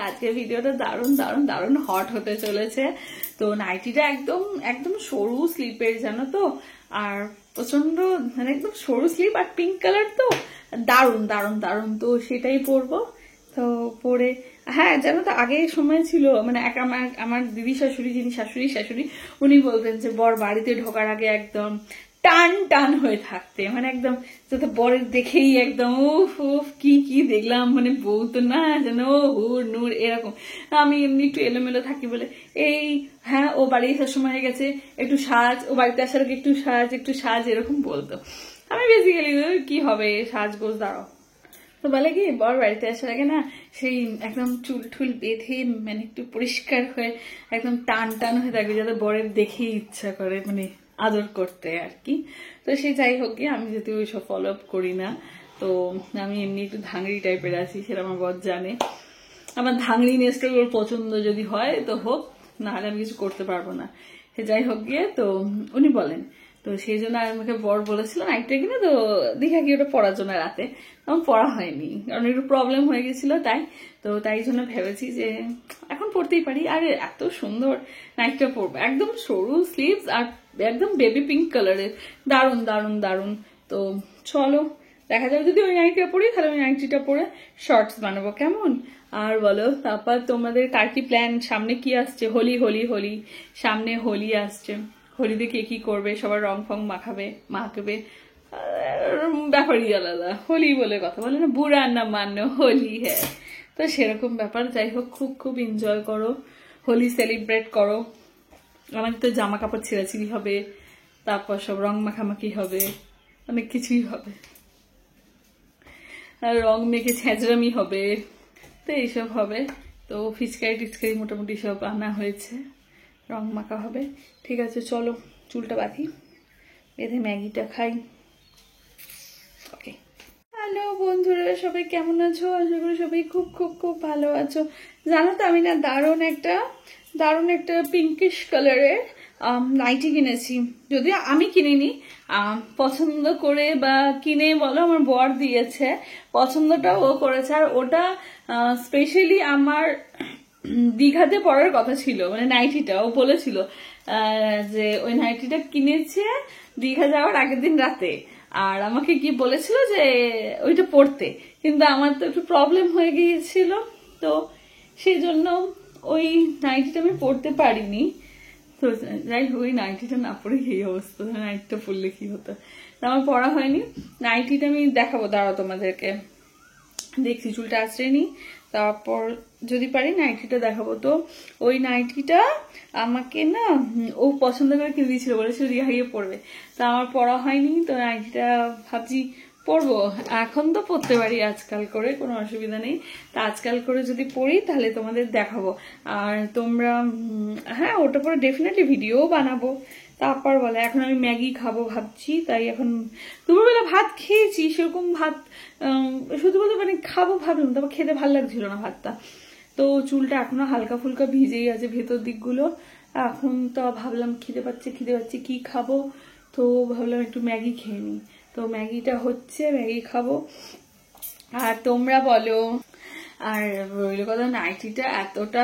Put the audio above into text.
আজকের ভিডিওটা দারুণ দারুণ দারুণ হট হতে চলেছে। তো নাইটিটা একদম একদম সরু স্লিপের, জানো তো, আর প্রচন্ড মানে একদম সরু স্লিপ আর পিঙ্ক কালার, তো দারুণ দারুণ দারুণ। তো সেটাই পরবো। তো পরে হ্যাঁ, জানো তো আগে সময় ছিল মানে আমার দিদি শাশুড়ি, যিনি শাশুড়ি উনি বলতেন যে বর বাড়িতে ঢোকার আগে একদম টান টান হয়ে থাকতে, মানে একদম যাতে বরের দেখেই একদম উফ উফ কি কি দেখলাম, মানে বউ তো না যেন হুর নূর এরকম। আমি এমনি একটু এলোমেলো থাকি বলে এই হ্যাঁ ও বাড়ি আসার সময় হয়ে গেছে, একটু সাজ, ও বাড়িতে আসার আগে একটু সাজ এরকম বলতো। আমি বেসিক্যালি কি হবে সাজগোজ দাঁড়াও, তো বলে কি বর বাড়িতে আসার আগে না সেই একদম চুল ঠুল বেঁধে মানে একটু পরিষ্কার হয়ে একদম টান টান হয়ে থাকবে, যাতে বরের দেখেই ইচ্ছা করে মানে আদর করতে আর কি। তো সে যাই হোক গিয়ে, আমি যদি ওইসব ফলো আপ করি না, তো আমি এমনি একটু ধাংড়ি টাইপের আছি, সেটা আমার বর জানে। আমার ধাংড়ি নেসটা ওর পছন্দ, যদি হয় তো হোক, নাহলে আমি কিছু করতে পারবো না। সে যাই হোক গিয়ে, তো উনি বলেন, তো সেই জন্য আমাকে বর বলেছিল নাইটটা কিনে, তো দেখা কি ওটা পড়ার জন্য রাতে তখন পড়া হয়নি, কারণ একটু প্রবলেম হয়ে গেছিল, তাই জন্য ভেবেছি যে এখন পড়তেই পারি। আর এত সুন্দর নাইটটা পরবো, একদম সরু স্লিভস আর একদম বেবি পিঙ্ক কালারের, দারুণ দারুণ দারুণ। তো চলো দেখা যাবে, যদি ওই নাইটিটা পরি তাহলে ওই নাইটিটা পরে শর্টস বানাবো, কেমন? আর বলো, তারপর তোমাদের কার কি প্ল্যান? সামনে কি আসছে? হোলি হোলি হোলি, সামনে হোলি আসছে। হোলিতে কে কি করবে? সবার রং ফং মাখাবে ব্যাপারই আলাদা। হোলি বলে কথা বলে না, বুড়া না মান্য হোলি, হ্যাঁ। তো সেরকম ব্যাপার। যাই হোক, খুব খুব এনজয় করো, হোলি সেলিব্রেট করো। আমাদের তো জামা কাপড় ছিঁড়াছিঁড়ি হবে, তারপর সব রং মাখামাখি হবে, অনেক কিছুই হবে, আর রং মেখে ছেঁচড়ামি হবে, তো এইসব হবে। তো ফিচকারি মোটামুটি সব আনা হয়েছে, রং মাখা হবে। ঠিক আছে, চলো চুলটা বাঁধি, বেঁধে ম্যাগিটা খাই। ওকে, হ্যালো বন্ধুরা, সবাই কেমন আছো? আশা করি সবাই খুব খুব খুব ভালো আছো। জানো তো আমি না দারুণ একটা পিঙ্কিশ কালারের নাইটি কিনেছি। যদিও আমি কিনিনি, পছন্দ করে বা কিনে বলো আমার বর দিয়েছে, পছন্দটা ও করেছে। আর ওটা স্পেশালি আমার দীঘাতে পরার কথা ছিল, মানে নাইটিটা ও বলেছিল যে ওই নাইটিটা কিনেছে দীঘা যাওয়ার আগের দিন রাতে, আর আমাকে কি বলেছিল যে ওইটা পরতে, কিন্তু আমার তো একটু প্রবলেম হয়ে গিয়েছিল, তো সেই জন্য ওই নাইটিটা আমি পরতে পারিনি। তো যাই হোক, ওই নাইটিটা না পরে এই অবস্থা, নাইটিটা পরলে কি হতো, আমার পরা হয়নি। নাইটিটা আমি দেখাবো, দাঁড়াও তোমাদেরকে, দেখছি চুলটা আঁচড়ে নি, তারপর যদি পারি নাইটিটা দেখাবো। তো ওই নাইটিটা আমাকে না ও পছন্দ করে কিনে দিয়েছিল, বলেছিল রিয়া গিয়ে পরবে, তা আমার পরা হয়নি। তো নাইটিটা ভাবছি পরবো, এখন তো পরতে পারি আজকাল করে, কোনো অসুবিধা নেই। তা আজকাল করে যদি পরি তাহলে তোমাদের দেখাবো, আর তোমরা হ্যাঁ ওটা পরে ডেফিনেটলি ভিডিও বানাবো। তারপর বলে এখন আমি ম্যাগি খাবো ভাবছি, তাই এখন দুপুরবেলা ভাত খেয়েছি, সেরকম ভাত শুধু বলতে মানে খাবো ভাবলাম, তারপর খেতে ভালো লাগছিল না ভাতটা। তো চুলটা এখনো হালকা ফুলকা ভিজেই আছে ভেতর দিকগুলো। এখন তো ভাবলাম খিদে পাচ্ছে কি খাবো, তো ভাবলাম একটু ম্যাগি খেয়ে নিই। তো ম্যাগিটা হচ্ছে, ম্যাগি খাবো। আর তোমরা বলো। আর রইল কথা, নাইটিটা এতটা